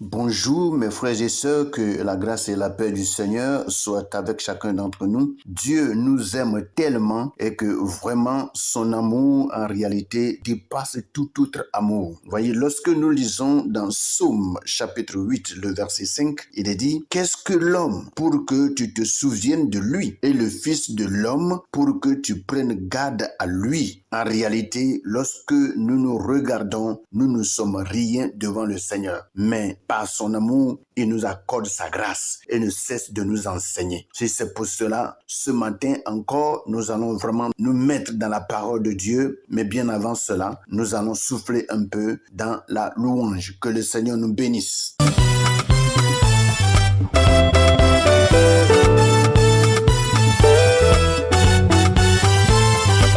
Bonjour mes frères et sœurs, que la grâce et la paix du Seigneur soient avec chacun d'entre nous. Dieu nous aime tellement et que vraiment son amour en réalité dépasse tout autre amour. Voyez, lorsque nous lisons dans Psaume chapitre 8, le verset 5, il est dit « Qu'est-ce que l'homme pour que tu te souviennes de lui et le fils de l'homme pour que tu prennes garde à lui ?» En réalité, lorsque nous nous regardons, nous ne sommes rien devant le Seigneur. Mais par son amour, il nous accorde sa grâce et ne cesse de nous enseigner. C'est pour cela, ce matin encore, nous allons vraiment nous mettre dans la parole de Dieu. Mais bien avant cela, nous allons souffler un peu dans la louange. Que le Seigneur nous bénisse.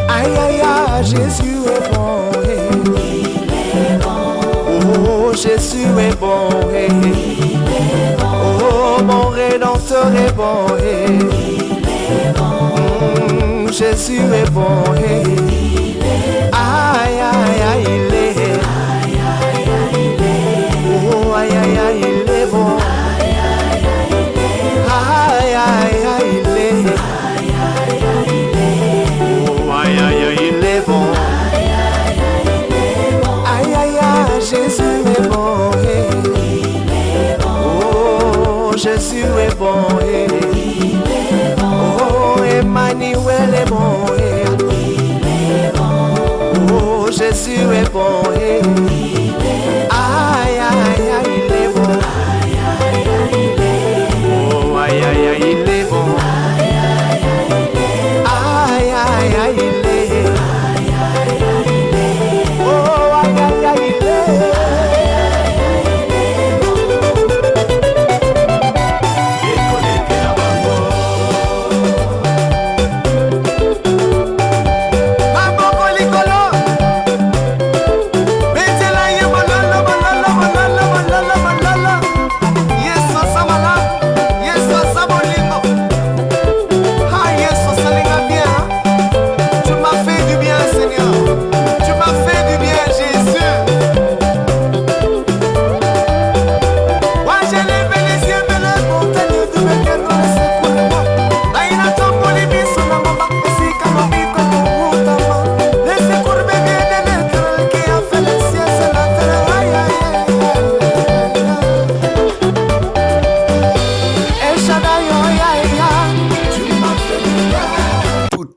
Aïe aïe aïe, Jésus est bon, hey. Il est bon. Oh, Jésus est bon, hey. Il est bon. Oh, mon Rédempteur est bon, hey. Il est bon. Jésus est bon, hey. Il est bon. Aïe aïe aïe, il est. Aïe aïe aïe, il est. Oh, aïe aïe aïe, il est bon. Aïe aïe aïe, il est. Aïe aïe aïe, il est. Aïe aïe aïe, il est bon. Aïe aïe aïe, il est bon. Aïe aïe aïe, Jésus est bon. Hey. Il est bon. Oh, Jésus est bon. Hey. Il est bon. Oh, Emmanuel est bon. Hey. Il est bon. Oh, Jésus est bon. Hey. Il est bon. Aïe aïe aïe, il est bon. Aïe aïe aïe, il est bon. Oh, aïe aïe aïe, il est bon. Aïe aïe aïe, il est bon. Aïe aïe aïe, il est bon.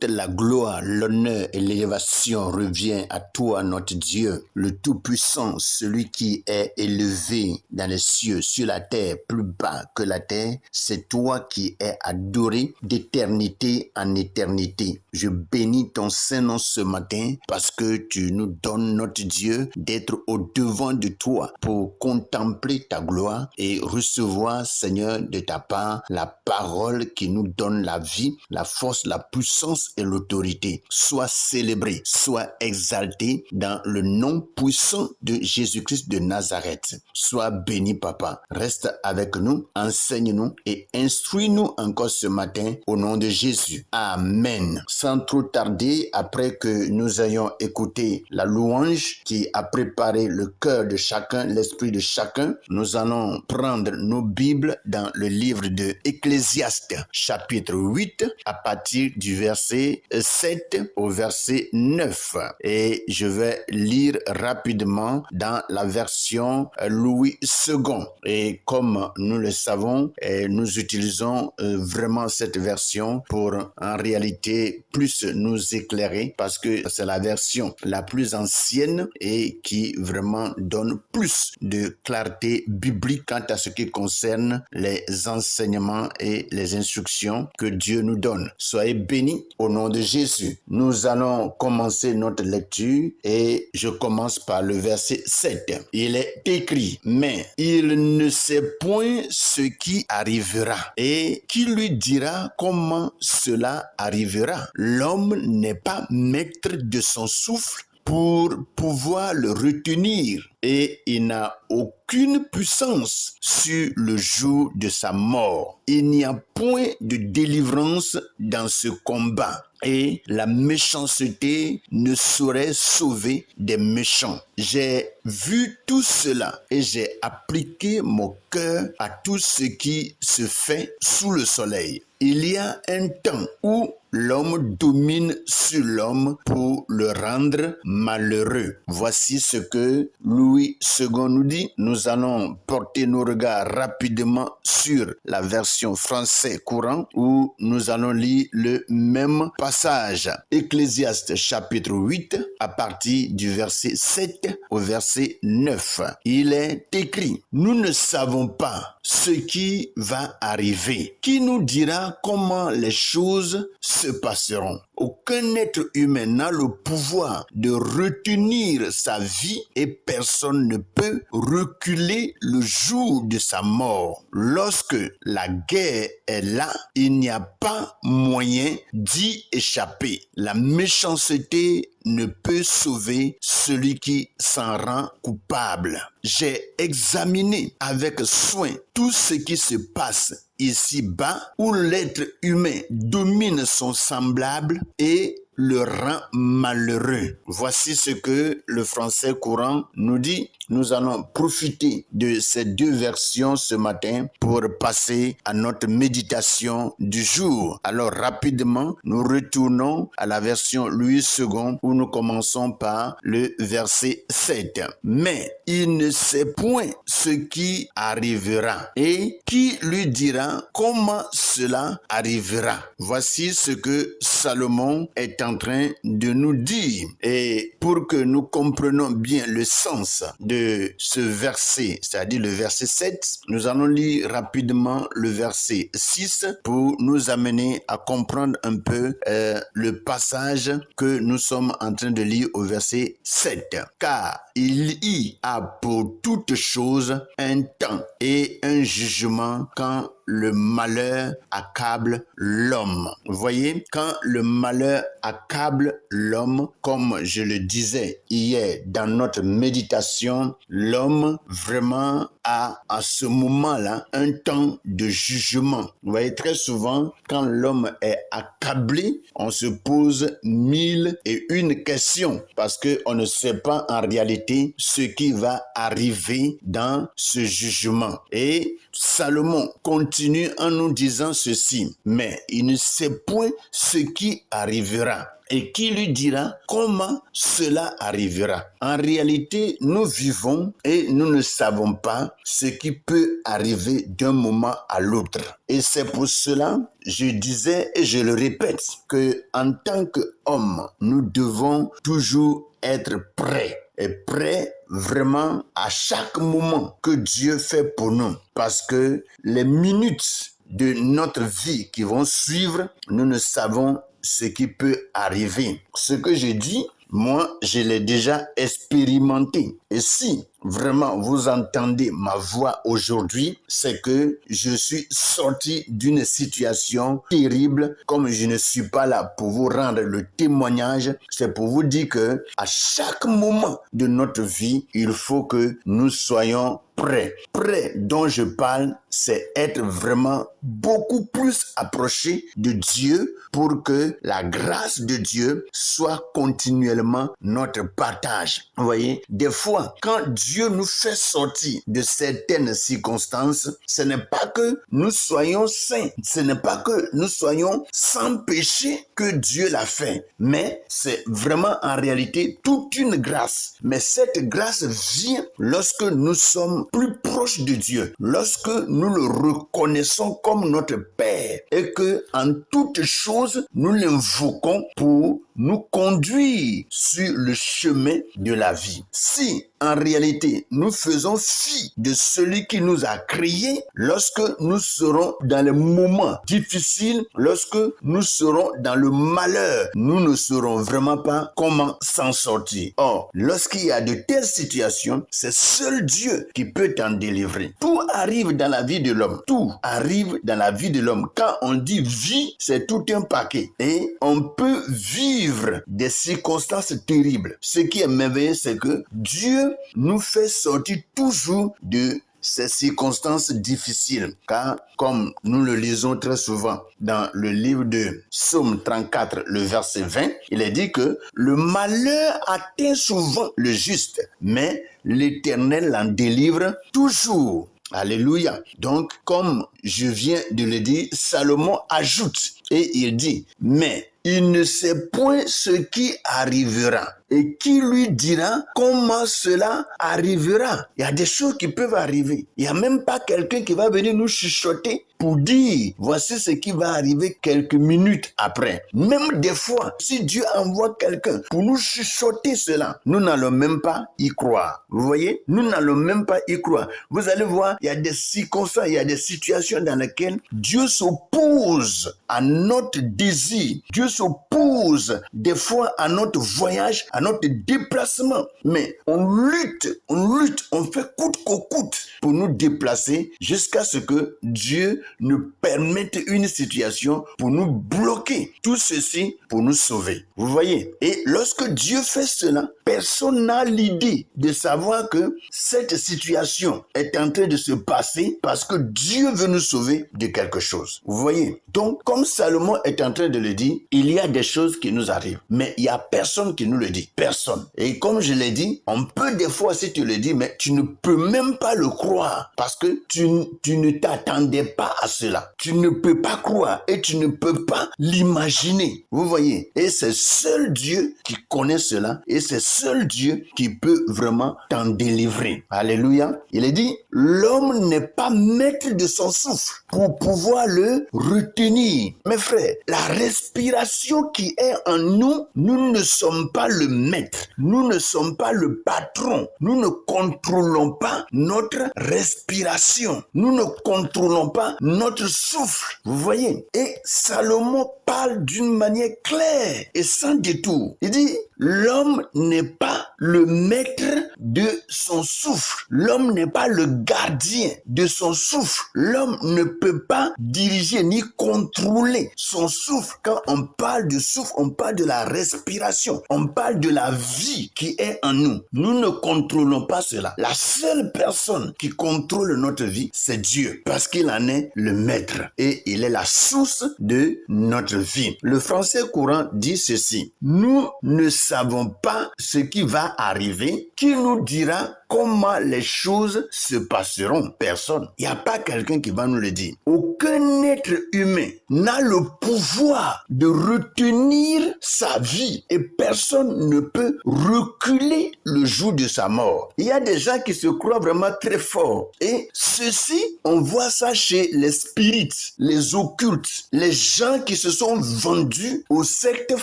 La gloire, l'honneur et l'élévation revient à toi, notre Dieu, le Tout-Puissant, celui qui est élevé dans les cieux, sur la terre, plus bas que la terre. C'est toi qui es adoré d'éternité en éternité. Je bénis ton Saint-Nom ce matin parce que tu nous donnes, notre Dieu, d'être au-devant de toi pour contempler ta gloire et recevoir, Seigneur, de ta part, la parole qui nous donne la vie, la force, la puissance et l'autorité. Sois célébré, sois exalté dans le nom puissant de Jésus-Christ de Nazareth. Sois béni, Papa. Reste avec nous, enseigne-nous et instruis-nous encore ce matin au nom de Jésus. Amen. Sans trop tarder, après que nous ayons écouté la louange qui a préparé le cœur de chacun, l'esprit de chacun, nous allons prendre nos Bibles dans le livre de Ecclésiaste, chapitre 8, à partir du verset 7 au verset 9. Et je vais lire rapidement dans la version Louis II. Et comme nous le savons, nous utilisons vraiment cette version pour en réalité plus nous éclairer parce que c'est la version la plus ancienne et qui vraiment donne plus de clarté biblique quant à ce qui concerne les enseignements et les instructions que Dieu nous donne. Soyez bénis au nom de Jésus. Nous allons commencer notre lecture et je commence par le verset 7. Il est écrit, mais il ne sait point ce qui arrivera et qui lui dira comment cela arrivera. L'homme n'est pas maître de son souffle pour pouvoir le retenir et il n'a aucune puissance sur le jour de sa mort. Il n'y a point de délivrance dans ce combat et la méchanceté ne saurait sauver des méchants. J'ai vu tout cela et j'ai appliqué mon cœur à tout ce qui se fait sous le soleil. Il y a un temps où l'homme domine sur l'homme pour le rendre malheureux. Voici ce que Louis II nous dit. Nous allons porter nos regards rapidement sur la version français courant où nous allons lire le même passage. Ecclésiaste chapitre 8 à partir du verset 7 au verset 9. Il est écrit: nous ne savons pas ce qui va arriver. Qui nous dira comment les choses se passeront? Aucun être humain n'a le pouvoir de retenir sa vie et personne ne peut reculer le jour de sa mort. Lorsque la guerre est là, il n'y a pas moyen d'y échapper. La méchanceté ne peut sauver celui qui s'en rend coupable. J'ai examiné avec soin tout ce qui se passe ici-bas où l'être humain domine son semblable et le rend malheureux. Voici ce que le français courant nous dit. Nous allons profiter de ces deux versions ce matin pour passer à notre méditation du jour. Alors rapidement, nous retournons à la version Louis II où nous commençons par le verset 7. Mais il ne sait point ce qui arrivera et qui lui dira comment cela arrivera. Voici ce que Salomon est en train de nous dire. Et pour que nous comprenions bien le sens de ce verset, c'est-à-dire le verset 7, nous allons lire rapidement le verset 6 pour nous amener à comprendre un peu le passage que nous sommes en train de lire au verset 7. Car il y a pour toute chose un temps et un jugement quand le malheur accable l'homme. Vous voyez, quand le malheur accable l'homme, comme je le disais hier dans notre méditation, l'homme vraiment a à ce moment-là un temps de jugement. Vous voyez, très souvent, quand l'homme est accablé, on se pose 1001 questions parce qu'on ne sait pas en réalité ce qui va arriver dans ce jugement. Et Salomon continue en nous disant ceci: mais il ne sait point ce qui arrivera. Et qui lui dira comment cela arrivera? En réalité, nous vivons et nous ne savons pas ce qui peut arriver d'un moment à l'autre. Et c'est pour cela, je disais et je le répète, que en tant qu'homme, nous devons toujours être prêts. Et prêts vraiment à chaque moment que Dieu fait pour nous. Parce que les minutes de notre vie qui vont suivre, nous ne savons ce qui peut arriver. Ce que je dis, moi, je l'ai déjà expérimenté. Et si vraiment vous entendez ma voix aujourd'hui, c'est que je suis sorti d'une situation terrible. Comme je ne suis pas là pour vous rendre le témoignage, c'est pour vous dire que à chaque moment de notre vie, il faut que nous soyons prêts. Prêt dont je parle, c'est être vraiment beaucoup plus approché de Dieu pour que la grâce de Dieu soit continuellement notre partage. Vous voyez, des fois, quand Dieu nous fait sortir de certaines circonstances, ce n'est pas que nous soyons saints, ce n'est pas que nous soyons sans péché que Dieu l'a fait, mais c'est vraiment en réalité toute une grâce. Mais cette grâce vient lorsque nous sommes plus proches de Dieu, lorsque nous le reconnaissons comme notre Père et que en toutes choses nous l'invoquons pour nous conduire sur le chemin de la vie. Si en réalité nous faisons fi de celui qui nous a créés, lorsque nous serons dans les moments difficiles, lorsque nous serons dans le malheur, nous ne saurons vraiment pas comment s'en sortir. Or, lorsqu'il y a de telles situations, c'est seul Dieu qui peut t'en délivrer. Tout arrive dans la vie de l'homme. Tout arrive dans la vie de l'homme. Quand on dit vie, c'est tout un paquet. Et on peut vivre des circonstances terribles. Ce qui est merveilleux, c'est que Dieu nous fait sortir toujours de ces circonstances difficiles, car comme nous le lisons très souvent dans le livre de Psaume 34, le verset 20, il est dit que le malheur atteint souvent le juste, mais l'Éternel l'en délivre toujours. Alléluia. Donc, comme je viens de le dire, Salomon ajoute et il dit, mais il ne sait point ce qui arrivera. Et qui lui dira comment cela arrivera? Il y a des choses qui peuvent arriver. Il n'y a même pas quelqu'un qui va venir nous chuchoter pour dire voici ce qui va arriver quelques minutes après. Même des fois, si Dieu envoie quelqu'un pour nous chuchoter cela, nous n'allons même pas y croire. Vous voyez? Nous n'allons même pas y croire. Vous allez voir, il y a des circonstances, il y a des situations dans lesquelles Dieu s'oppose à notre désir. Dieu s'oppose des fois à notre voyage, à notre déplacement. Mais on lutte, on fait coûte que coûte pour nous déplacer jusqu'à ce que Dieu nous permette une situation pour nous bloquer. Tout ceci pour nous sauver. Vous voyez? Et lorsque Dieu fait cela, personne n'a l'idée de savoir que cette situation est en train de se passer parce que Dieu veut nous sauver de quelque chose. Vous voyez? Donc, comme Salomon est en train de le dire, il y a des choses qui nous arrivent. Mais il n'y a personne qui nous le dit. Personne. Et comme je l'ai dit, on peut des fois si tu le dis, mais tu ne peux même pas le croire parce que tu ne t'attendais pas à cela. Tu ne peux pas croire et tu ne peux pas l'imaginer. Vous voyez? Et c'est seul Dieu qui connaît cela et c'est seul Dieu qui peut vraiment t'en délivrer. Alléluia. Il est dit, l'homme n'est pas maître de son souffle pour pouvoir le retenir. Mes frères, la respiration qui est en nous, nous ne sommes pas le maître. Nous ne sommes pas le patron. Nous ne contrôlons pas notre respiration. Nous ne contrôlons pas notre souffle. Vous voyez? Et Salomon parle d'une manière claire et sans détour. Il dit, l'homme n'est pas le maître de son souffle. L'homme n'est pas le gardien de son souffle. L'homme ne peut pas diriger ni contrôler son souffle. Quand on parle de souffle, on parle de la respiration. On parle de la vie qui est en nous. Nous ne contrôlons pas cela. La seule personne qui contrôle notre vie, c'est Dieu. Parce qu'il en est le maître. Et il est la source de notre vie. Le français courant dit ceci. Nous ne savons pas ce qui va arriver. Qui nous dira comment les choses se passeront? Personne. Il n'y a pas quelqu'un qui va nous le dire. Aucun être humain n'a le pouvoir de retenir sa vie et personne ne peut reculer le jour de sa mort. Il y a des gens qui se croient vraiment très forts et ceci, on voit ça chez les spirites, les occultes, les gens qui se sont vendus aux sectes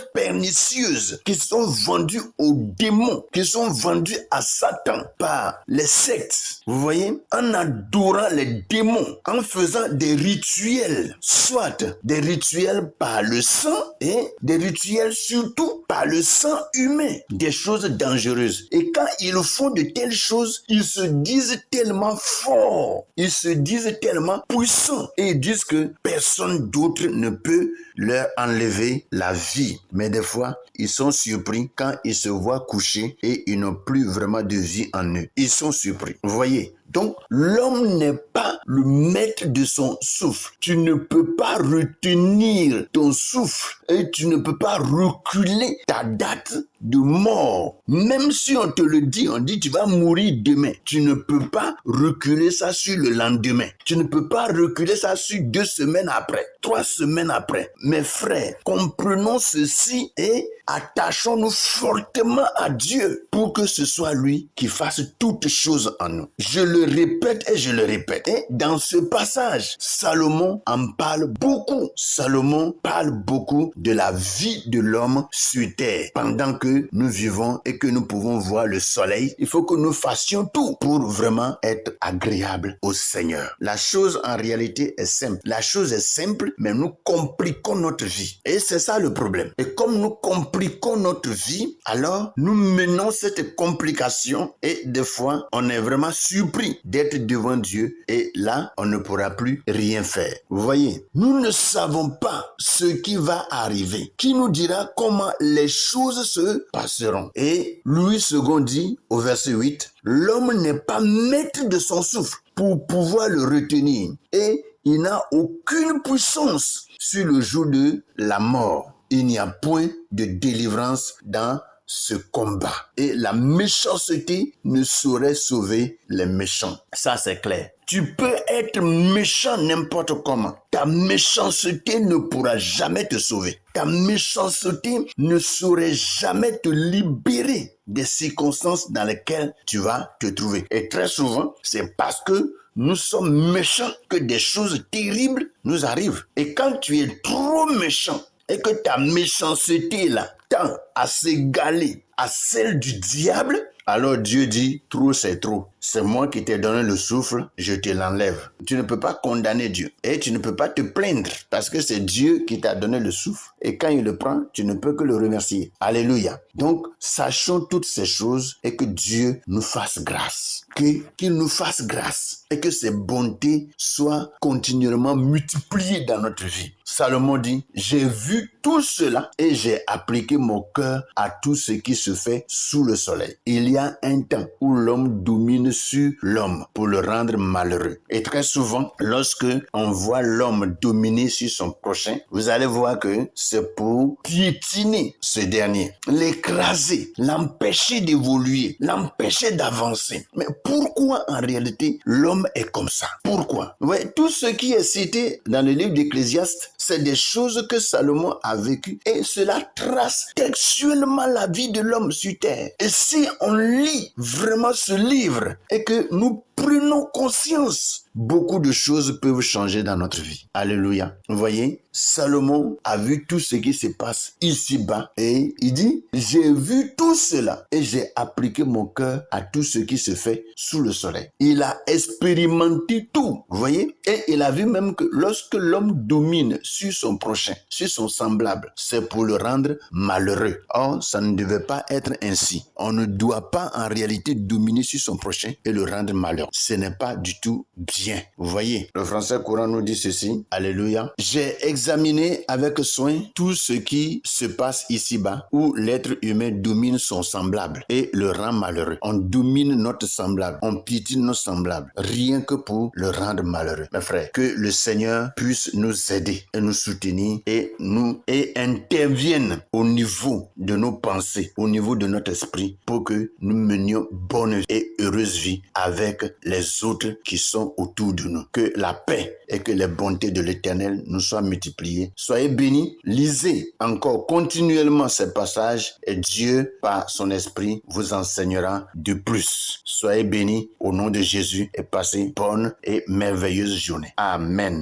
pernicieuses, qui se sont vendus aux démons, qui sont vendus à Satan par les sectes. Vous voyez, en adorant les démons, en faisant des rituels, soit des rituels par le sang et des rituels surtout par le sang humain, des choses dangereuses. Et quand ils font de telles choses, ils se disent tellement forts, ils se disent tellement puissants et ils disent que personne d'autre ne peut leur enlever la vie. Mais des fois, ils sont surpris quand ils se voient couchés et ils n'ont plus vraiment de vie en eux. Ils sont surpris. Vous voyez? Donc, l'homme n'est pas le maître de son souffle. Tu ne peux pas retenir ton souffle et tu ne peux pas reculer ta date de mort. Même si on te le dit, on dit tu vas mourir demain. Tu ne peux pas reculer ça sur le lendemain. Tu ne peux pas reculer ça sur 2 semaines après, 3 semaines après. Mes frères, comprenons ceci et attachons-nous fortement à Dieu pour que ce soit lui qui fasse toutes choses en nous. Je le répète et je le répète. Et dans ce passage, Salomon en parle beaucoup. Salomon parle beaucoup de la vie de l'homme sur terre. Pendant que nous vivons et que nous pouvons voir le soleil, il faut que nous fassions tout pour vraiment être agréables au Seigneur. La chose en réalité est simple. La chose est simple, mais nous compliquons notre vie. Et c'est ça le problème. Et comme nous compliquons notre vie, alors nous menons cette complication et des fois, on est vraiment surpris d'être devant Dieu et là, on ne pourra plus rien faire. Vous voyez, nous ne savons pas ce qui va arriver. Qui nous dira comment les choses se passeront? Et Louis II dit au verset 8, l'homme n'est pas maître de son souffle. pour pouvoir le retenir. Et il n'a aucune puissance sur le jour de la mort. Il n'y a point de délivrance dans ce combat. Et la méchanceté ne saurait sauver les méchants. Ça, c'est clair. Tu peux être méchant n'importe comment. Ta méchanceté ne pourra jamais te sauver. Ta méchanceté ne saurait jamais te libérer des circonstances dans lesquelles tu vas te trouver. Et très souvent, c'est parce que nous sommes méchants que des choses terribles nous arrivent. Et quand tu es trop méchant et que ta méchanceté là tend à s'égaler à celle du diable, alors Dieu dit, trop c'est trop. C'est moi qui t'ai donné le souffle, je te l'enlève. Tu ne peux pas condamner Dieu et tu ne peux pas te plaindre parce que c'est Dieu qui t'a donné le souffle. Et quand il le prend, tu ne peux que le remercier. Alléluia. Donc, sachons toutes ces choses et que Dieu nous fasse grâce. Qu'il nous fasse grâce et que ses bontés soient continuellement multipliées dans notre vie. Salomon dit, j'ai vu tout cela et j'ai appliqué mon cœur à tout ce qui se fait sous le soleil. Il y a un temps où l'homme domine sur l'homme pour le rendre malheureux. Et très souvent, lorsque on voit l'homme dominer sur son prochain, vous allez voir que c'est pour piétiner ce dernier, l'écraser, l'empêcher d'évoluer, l'empêcher d'avancer. Mais pourquoi en réalité l'homme est comme ça? Pourquoi? Ouais, tout ce qui est cité dans le livre d'Ecclésiaste, c'est des choses que Salomon a vécues et cela trace textuellement la vie de l'homme sur terre. Et si on lit vraiment ce livre et que nous prenons conscience, beaucoup de choses peuvent changer dans notre vie. Alléluia. Vous voyez, Salomon a vu tout ce qui se passe ici-bas et il dit, j'ai vu tout cela et j'ai appliqué mon cœur à tout ce qui se fait sous le soleil. Il a expérimenté tout, vous voyez, et il a vu même que lorsque l'homme domine sur son prochain, sur son semblable, c'est pour le rendre malheureux. Or, ça ne devait pas être ainsi. On ne doit pas en réalité dominer sur son prochain et le rendre malheureux. Ce n'est pas du tout bien. Vous voyez, le français courant nous dit ceci. Alléluia. J'ai examiné avec soin tout ce qui se passe ici-bas, où l'être humain domine son semblable et le rend malheureux. On domine notre semblable, on piétine notre semblable, rien que pour le rendre malheureux. Mes frères, que le Seigneur puisse nous aider et nous soutenir et intervienne au niveau de nos pensées, au niveau de notre esprit, pour que nous menions bonne et heureuse vie avec les autres qui sont autour de nous. Que la paix et que les bontés de l'Éternel nous soient multipliées. Soyez bénis, lisez encore continuellement ces passages et Dieu, par son esprit, vous enseignera de plus. Soyez bénis au nom de Jésus et passez bonne et merveilleuse journée. Amen.